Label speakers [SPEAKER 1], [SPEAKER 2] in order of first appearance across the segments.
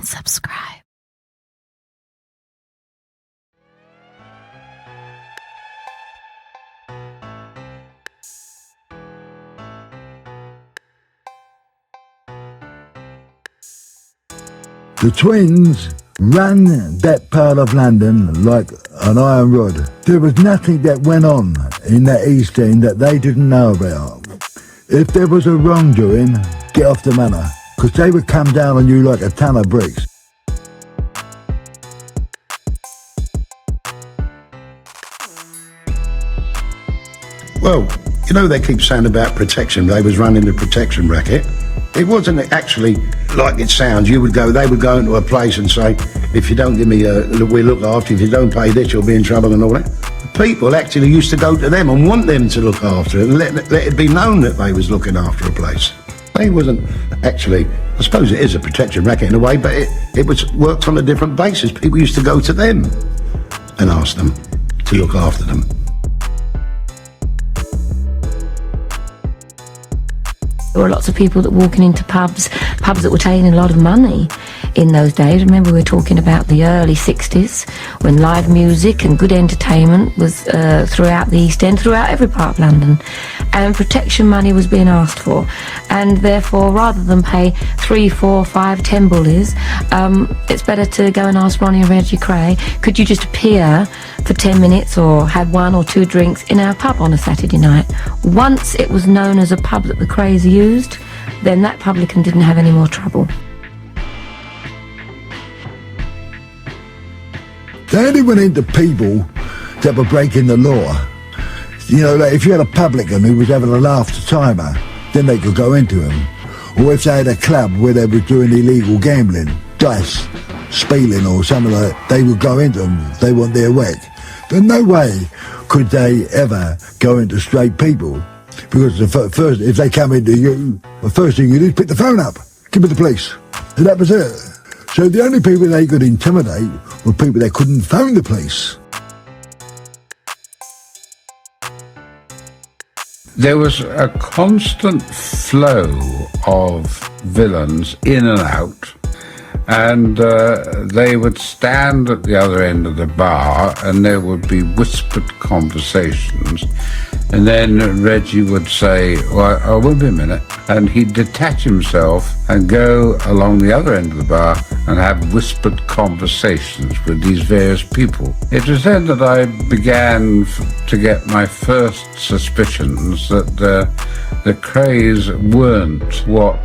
[SPEAKER 1] subscribe.
[SPEAKER 2] The twins ran that part of London like an iron rod. There was nothing that went on in that East End that they didn't know about. If there was a wrongdoing, get off the manor, because they would come down on you like a ton of bricks.
[SPEAKER 3] Well, you know they keep saying about protection. They was running the protection racket. It wasn't actually like it sounds. They would go into a place and say, if you don't give me we look after you, if you don't pay this, you'll be in trouble and all that. People actually used to go to them and want them to look after it and let it be known that they was looking after a place. They wasn't actually, I suppose it is a protection racket in a way, but it was worked on a different basis. People used to go to them and ask them to look after them.
[SPEAKER 4] There were lots of people that walking into pubs that were taking a lot of money in those days. Remember, we were talking about the early 60s when live music and good entertainment was throughout the East End, throughout every part of London, and protection money was being asked for. And therefore, rather than pay 3, 4, 5, 10 bullies, it's better to go and ask Ronnie and Reggie Kray, could you just appear for 10 minutes or have 1 or 2 drinks in our pub on a Saturday night? Once it was known as a pub that the Krays used, then that publican didn't have any more trouble.
[SPEAKER 2] They only went into people that were breaking the law. You know, like if you had a publican who was having a laugh-to-timer, then they could go into him. Or if they had a club where they were doing illegal gambling, dice, spieling or something like that, they would go into them. They want their whack. But no way could they ever go into straight people. Because first, if they come into you, the first thing you do is pick the phone up, give me the police. And that was it. So the only people they could intimidate were people that couldn't phone the police.
[SPEAKER 5] There was a constant flow of villains in and out, and they would stand at the other end of the bar and there would be whispered conversations, and then Reggie would say, well, I will be a minute, and he'd detach himself and go along the other end of the bar and have whispered conversations with these various people. It was then that I began to get my first suspicions that the Krays weren't what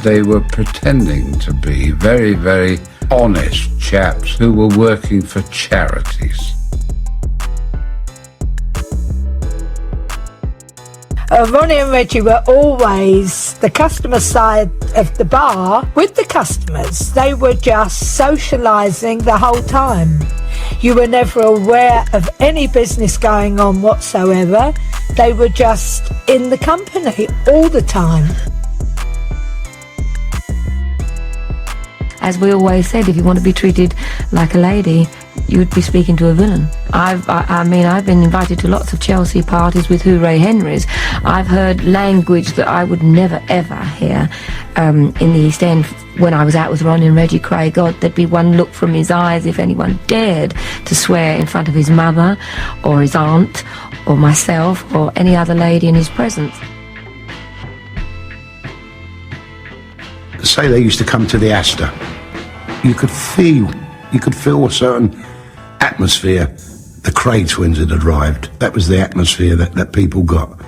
[SPEAKER 5] they were pretending to be. Very, very honest chaps who were working for charities.
[SPEAKER 6] Ronnie and Reggie were always the customer side of the bar with the customers. They were just socialising the whole time. You were never aware of any business going on whatsoever. They were just in the company all the time.
[SPEAKER 4] As we always said, if you want to be treated like a lady, you would be speaking to a villain. I've been invited to lots of Chelsea parties with Hooray Henrys. I've heard language that I would never ever hear in the East End. When I was out with Ronnie and Reggie Kray, God, there'd be one look from his eyes if anyone dared to swear in front of his mother or his aunt or myself or any other lady in his presence.
[SPEAKER 3] Say they used to come to the Astor. You could feel a certain atmosphere. The Kray twins had arrived. That was the atmosphere that people got.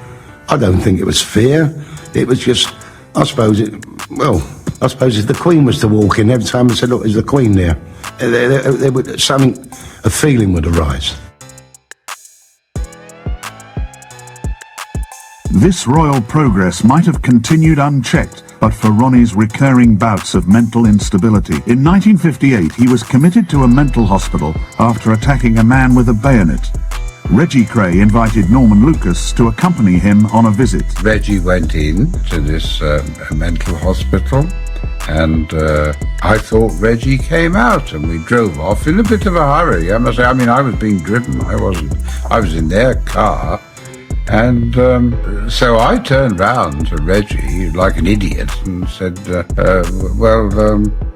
[SPEAKER 3] I don't think it was fear. It was just, I suppose if the Queen was to walk in, every time I said, look, is the Queen there? There would, a feeling would arise.
[SPEAKER 7] This royal progress might have continued unchecked, but for Ronnie's recurring bouts of mental instability. In 1958, he was committed to a mental hospital after attacking a man with a bayonet. Reggie Kray invited Norman Lucas to accompany him on a visit.
[SPEAKER 5] Reggie went in to this mental hospital, and I thought Reggie came out, and we drove off in a bit of a hurry. I must say, I was being driven. I wasn't. I was in their car. And so I turned round to Reggie like an idiot and said,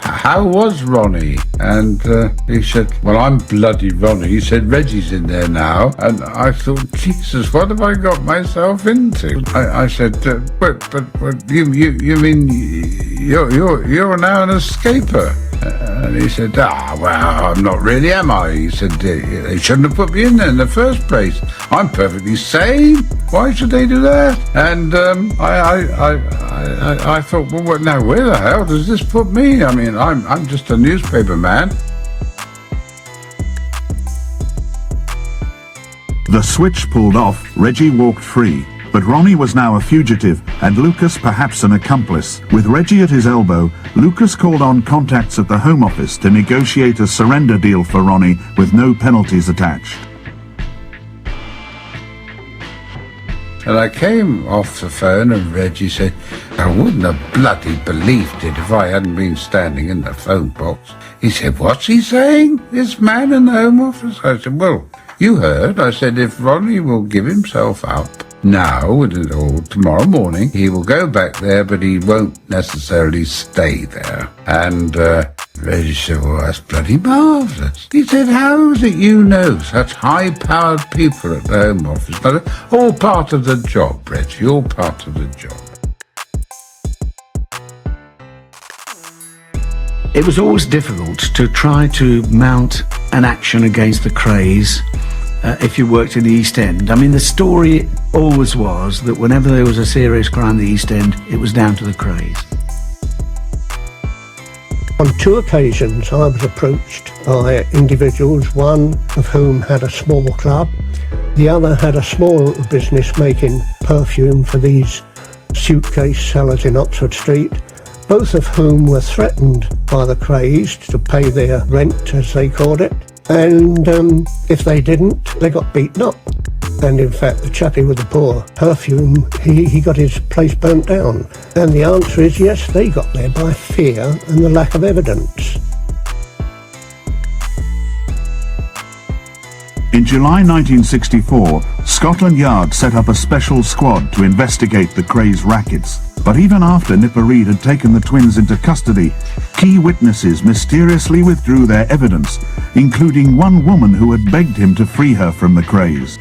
[SPEAKER 5] how was Ronnie? And he said, well, I'm bloody Ronnie. He said, Reggie's in there now. And I thought, Jesus, what have I got myself into? I said, but you mean you're now an escaper? And he said, well, I'm not really, am I? He said, they shouldn't have put me in there in the first place. I'm perfectly sane. Why should they do that? And I thought, well, now where the hell does this put me? I mean, I'm just a newspaper man.
[SPEAKER 7] The switch pulled off, Reggie walked free. But Ronnie was now a fugitive, and Lucas perhaps an accomplice. With Reggie at his elbow, Lucas called on contacts at the Home Office to negotiate a surrender deal for Ronnie with no penalties attached.
[SPEAKER 5] And I came off the phone and Reggie said, I wouldn't have bloody believed it if I hadn't been standing in the phone box. He said, what's he saying? This man in the Home Office? I said, well, you heard. I said, if Ronnie will give himself up now or tomorrow morning, he will go back there, but he won't necessarily stay there. And Reggie said, well, that's bloody marvellous. He said, how is it you know such high-powered people at the Home Office? But all part of the job, Reggie, all part of the job.
[SPEAKER 1] It was always difficult to try to mount an action against the Krays if you worked in the East End. I mean, the story always was that whenever there was a serious crime in the East End, it was down to the Krays.
[SPEAKER 8] On 2 occasions I was approached by individuals, one of whom had a small club, the other had a small business making perfume for these suitcase sellers in Oxford Street, both of whom were threatened by the Krays to pay their rent, as they called it, and if they didn't, they got beaten up. And in fact, the chappie with the poor perfume, he got his place burnt down. And the answer is yes, they got there by fear and the lack of evidence.
[SPEAKER 7] In July 1964, Scotland Yard set up a special squad to investigate the Krays rackets. But even after Nipper Read had taken the twins into custody, key witnesses mysteriously withdrew their evidence, including one woman who had begged him to free her from the Krays.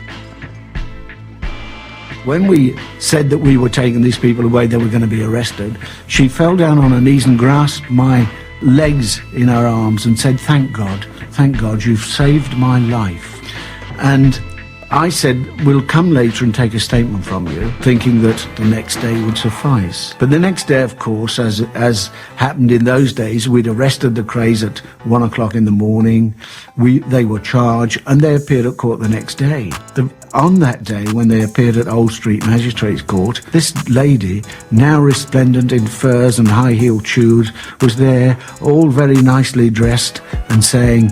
[SPEAKER 1] When we said that we were taking these people away, they were going to be arrested, she fell down on her knees and grasped my legs in her arms and said, thank God, you've saved my life. And I said, we'll come later and take a statement from you, thinking that the next day would suffice. But the next day, of course, as happened in those days, we'd arrested the Krays at 1 o'clock in the morning. They were charged and they appeared at court the next day. On that day, when they appeared at Old Street Magistrates Court, this lady, now resplendent in furs and high-heeled shoes, was there, all very nicely dressed, and saying,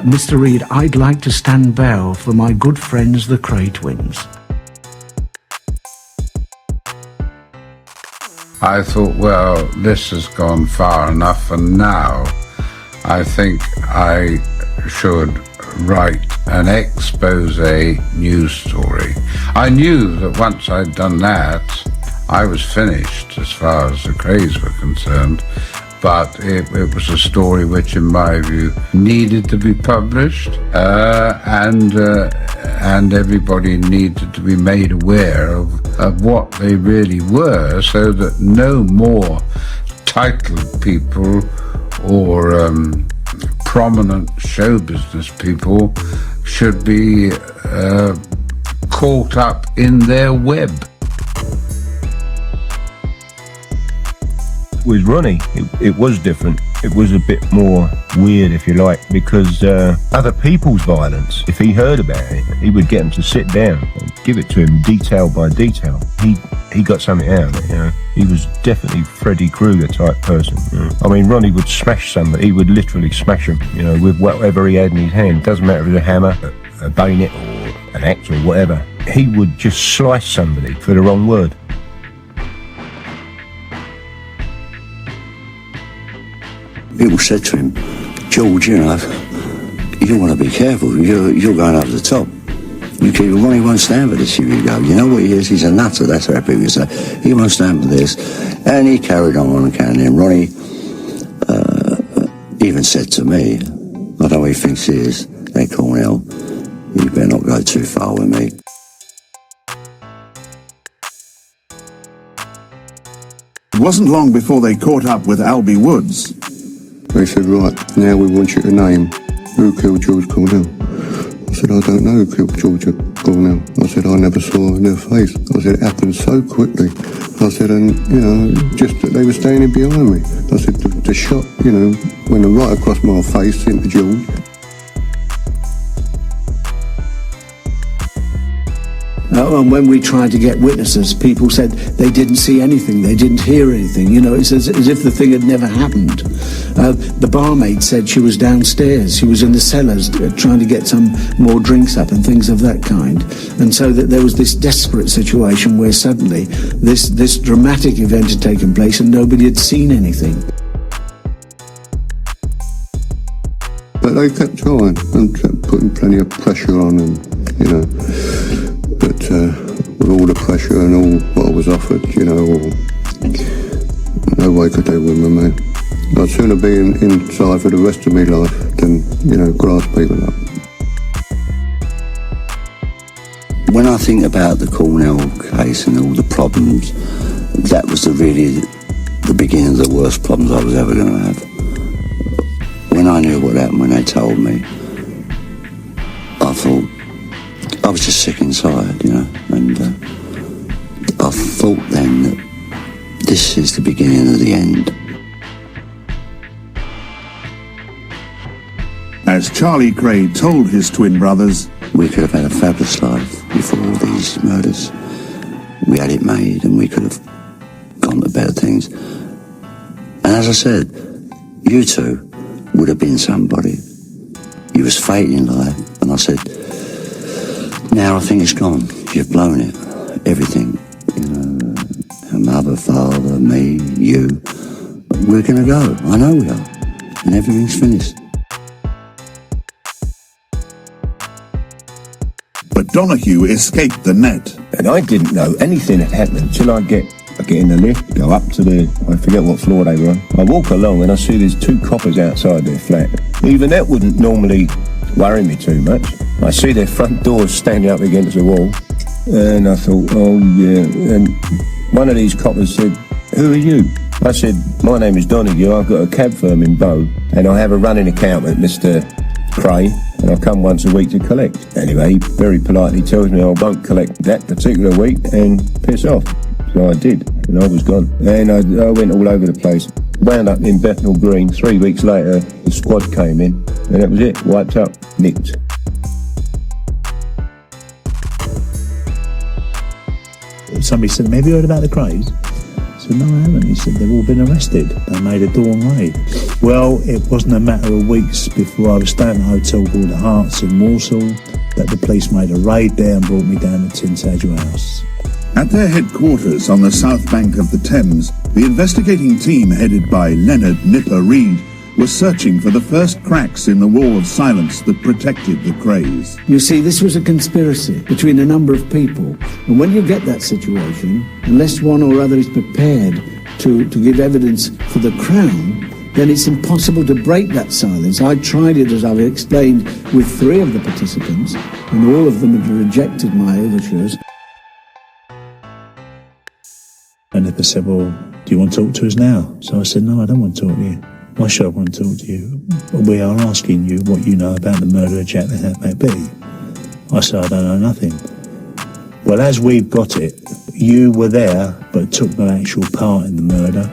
[SPEAKER 1] Mr. Read, I'd like to stand bail for my good friends, the Kray twins.
[SPEAKER 5] I thought, well, this has gone far enough, and now I think I should write an expose news story. I knew that once I'd done that, I was finished as far as the Krays were concerned, but it was a story which, in my view, needed to be published, and everybody needed to be made aware of what they really were, so that no more titled people or prominent show business people should be caught up in their web.
[SPEAKER 9] With Ronnie, it was different. It was a bit more weird, if you like, because other people's violence, if he heard about it, he would get them to sit down and give it to him detail by detail. He got something out of it, you know. He was definitely Freddy Krueger type person. You know? I mean, Ronnie would smash somebody. He would literally smash them, you know, with whatever he had in his hand. Doesn't matter if it was a hammer, a bayonet, or an axe, or whatever. He would just slice somebody for the wrong word.
[SPEAKER 10] People said to him, George, you know, you want to be careful, you're going over the top. Ronnie won't stand for this, you go. You know what he is? He's a nutter, that's how people say. He won't stand for this. And he carried on and carried on. Ronnie even said to me, I don't know what he thinks he is, hey Cornell, you better not go too far with me.
[SPEAKER 7] It wasn't long before they caught up with Albie Woods.
[SPEAKER 11] They said, right, now we want you to name who killed George Cornell. I said, I don't know who killed George Cornell. I said, I never saw their face. I said, it happened so quickly. I said, and, you know, just that they were standing behind me. I said, the shot, you know, went right across my face into George.
[SPEAKER 1] And when we tried to get witnesses, people said they didn't see anything, they didn't hear anything. You know, it's as if the thing had never happened. The barmaid said she was downstairs, she was in the cellars trying to get some more drinks up and things of that kind. And so that there was this desperate situation where suddenly this dramatic event had taken place and nobody had seen anything.
[SPEAKER 11] But they kept trying and kept putting plenty of pressure on them, you know. But with all the pressure and all what I was offered, you know, no way could they win with me. I'd sooner be inside for the rest of my life than, you know, grass people up.
[SPEAKER 10] When I think about the Cornell case and all the problems, that was really the beginning of the worst problems I was ever going to have. When I knew what happened, when they told me, I thought, I was just sick inside, you know, and I thought then that this is the beginning of the end.
[SPEAKER 7] As Charlie Kray told his twin brothers,
[SPEAKER 10] we could have had a fabulous life before all these murders. We had it made and we could have gone to better things. And as I said, you two would have been somebody. You was fate in life. And I said, now I think it's gone. You've blown it. Everything. You know, her mother, father, me, you. We're going to go. I know we are. And everything's finished.
[SPEAKER 7] but Donahue escaped the net.
[SPEAKER 9] And I didn't know anything had happened until I get in the lift, go up to I forget what floor they were on. I walk along and I see there's two coppers outside their flat. Even that wouldn't normally worry me too much. I see their front doors standing up against the wall, and I thought, oh yeah. And one of these coppers said, "Who are you?" I said, "My name is Donahue. I've got a cab firm in Bow, and I have a running account with Mr. Kray, and I come once a week to collect." Anyway, he very politely tells me I won't collect that particular week and piss off. So I did, and I was gone. And I went all over the place. Wound up in Bethnal Green. 3 weeks later, the squad came in, and that was it. Wiped up, nicked.
[SPEAKER 12] Somebody said, "Have you heard about the Krays?" I said, "No, I haven't." He said, "They've all been arrested. They made a dawn raid." Well, it wasn't a matter of weeks before I was staying at a hotel called the Hearts in Walsall that the police made a raid there and brought me down to Tintagel House.
[SPEAKER 7] At their headquarters on the south bank of the Thames, the investigating team headed by Leonard Nipper Reid was searching for the first cracks in the wall of silence that protected the Krays.
[SPEAKER 1] You see, this was a conspiracy between a number of people. And when you get that situation, unless one or other is prepared to give evidence for the Crown, then it's impossible to break that silence. I tried it, as I've explained, with 3 of the participants, and all of them had rejected my overtures.
[SPEAKER 12] And Nipper said, "Well, do you want to talk to us now?" So I said, "No, I don't want to talk to you. Why should I want to talk to you? We are asking you what you know about the murder of Jack the Hat Bee." I said, "I don't know nothing." "Well, as we've got it, you were there but took no actual part in the murder.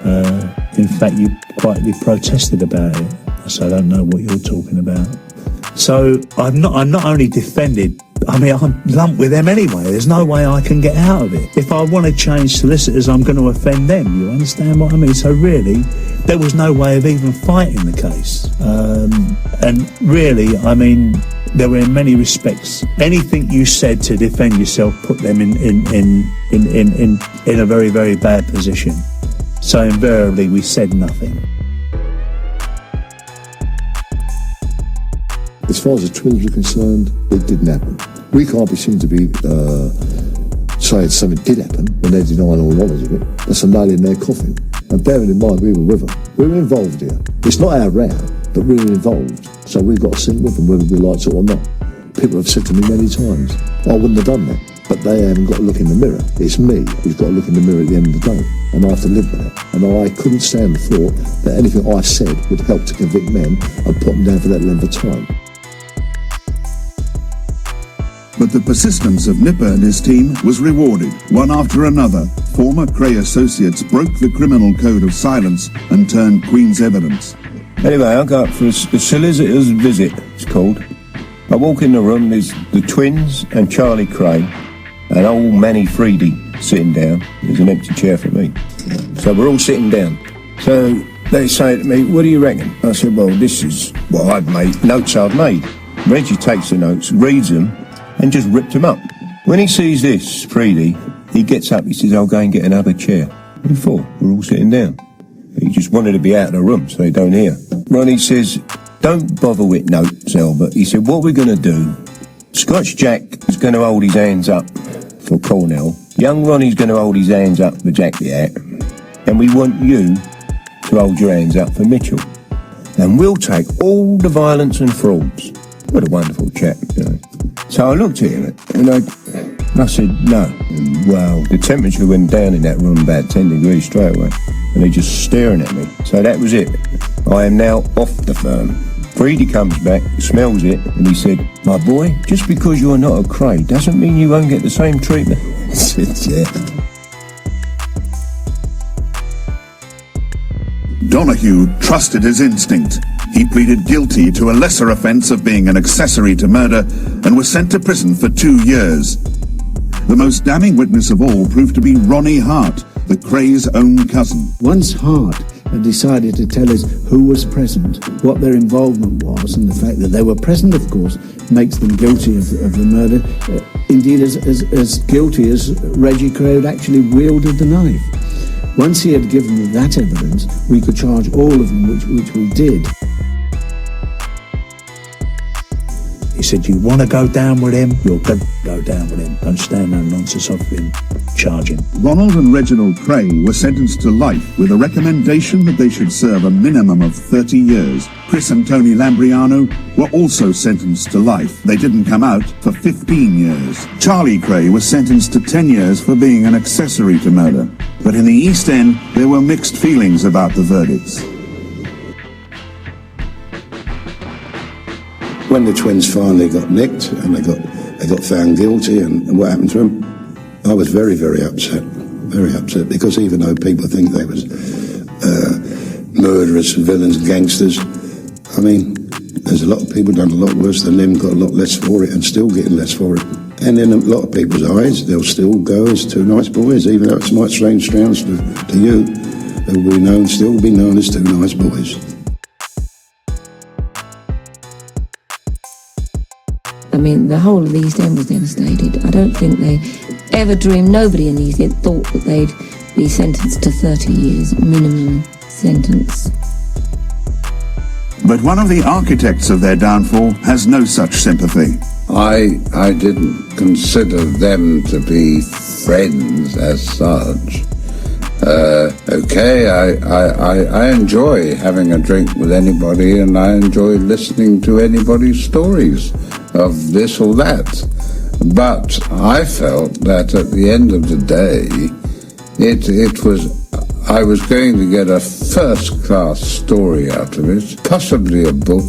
[SPEAKER 12] In fact, you quietly protested about it." I said, "I don't know what you're talking about." So I'm not only defended, I'm lumped with them anyway. There's no way I can get out of it. If I want to change solicitors, I'm going to offend them. You understand what I mean? So really, there was no way of even fighting the case. And really, there were in many respects, anything you said to defend yourself put them in a very, very bad position. So invariably, we said nothing.
[SPEAKER 11] As far as the twins were concerned, it didn't happen. We can't be seen to be saying something did happen when they're denying all knowledge of it. That's a nail in their coffin. And bearing in mind, we were with them. We were involved here. It's not our row, but we were involved. So we've got to sing with them, whether we like it or not. People have said to me many times, I wouldn't have done that. But they haven't got to look in the mirror. It's me who's got to look in the mirror at the end of the day. And I have to live with it. And I couldn't stand the thought that anything I said would help to convict men and put them down for that length of time.
[SPEAKER 7] But the persistence of Nipper and his team was rewarded. One after another, former Kray associates broke the criminal code of silence and turned Queen's evidence.
[SPEAKER 9] Anyway, I go up for a solicitor's visit, it's called. I walk in the room, there's the twins and Charlie Kray, and old Manny Freedy sitting down. There's an empty chair for me. So we're all sitting down. So they say to me, what do you reckon? I said, well, this is what I've made, notes I've made. Reggie takes the notes, reads them, and just ripped them up. When he sees this, Freedy, he gets up, he says, I'll go and get another chair. What for? We're all sitting down. He just wanted to be out of the room so they don't hear. Ronnie says, don't bother with notes, Albert. He said, what we're going to do, Scotch Jack is going to hold his hands up for Cornell. Young Ronnie's going to hold his hands up for Jack the Hat. And we want you to hold your hands up for Mitchell. And we'll take all the violence and frauds. What a wonderful chap, you know. So I looked at him and I said, no. And well, the temperature went down in that room about 10 degrees straight away. And they're just staring at me. So that was it. I am now off the firm. Freedy comes back, smells it, and he said, my boy, just because you're not a Kray doesn't mean you won't get the same treatment. I said, yeah.
[SPEAKER 7] Donahue trusted his instinct. He pleaded guilty to a lesser offence of being an accessory to murder and was sent to prison for 2 years. The most damning witness of all proved to be Ronnie Hart, the Kray's own cousin.
[SPEAKER 1] Once Hart had decided to tell us who was present, what their involvement was, and the fact that they were present, of course, makes them guilty of the murder. Indeed, as guilty as Reggie Kray had actually wielded the knife. Once he had given that evidence, we could charge all of them, which we did.
[SPEAKER 12] He said, you want to go down with him, you're going to go down with him. Don't stand no nonsense of him. Charge him.
[SPEAKER 7] Ronald and Reginald Kray were sentenced to life with a recommendation that they should serve a minimum of 30 years. Chris and Tony Lambriano were also sentenced to life. They didn't come out for 15 years. Charlie Kray was sentenced to 10 years for being an accessory to murder. But in the East End, there were mixed feelings about the verdicts.
[SPEAKER 3] When the twins finally got nicked and they got found guilty and what happened to them, I was very, very upset. Very upset, because even though people think they was murderers, villains, gangsters, I mean, there's a lot of people done a lot worse than them, got a lot less for it and still getting less for it. And in a lot of people's eyes, they'll still go as two nice boys, even though it might strange sounds to you. They will still be known as two nice boys.
[SPEAKER 4] I mean, the whole of the East End was devastated. I don't think they ever dreamed, nobody in the East End thought that they'd be sentenced to 30 years, minimum sentence.
[SPEAKER 7] But one of the architects of their downfall has no such sympathy.
[SPEAKER 5] I didn't consider them to be friends as such. I enjoy having a drink with anybody, and I enjoy listening to anybody's stories of this or that. But I felt that at the end of the day, I was going to get a first-class story out of it, possibly a book,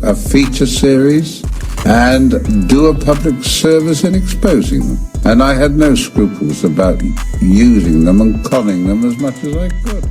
[SPEAKER 5] a feature series, and do a public service in exposing them. And I had no scruples about using them and conning them as much as I could.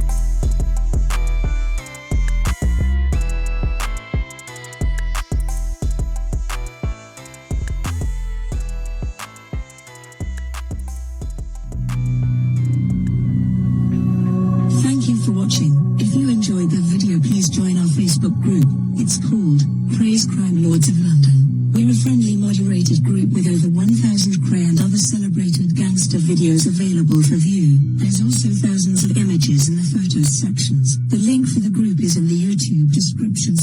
[SPEAKER 13] Thank you for watching. If you enjoyed the video, please join our Facebook group. It's called Krays Crime Lords of London. We're a friendly, moderated group with over 1,000 Kray and other celebrated gangster videos available for view. There's also thousands of images in the photos sections. The link for the group is in the YouTube description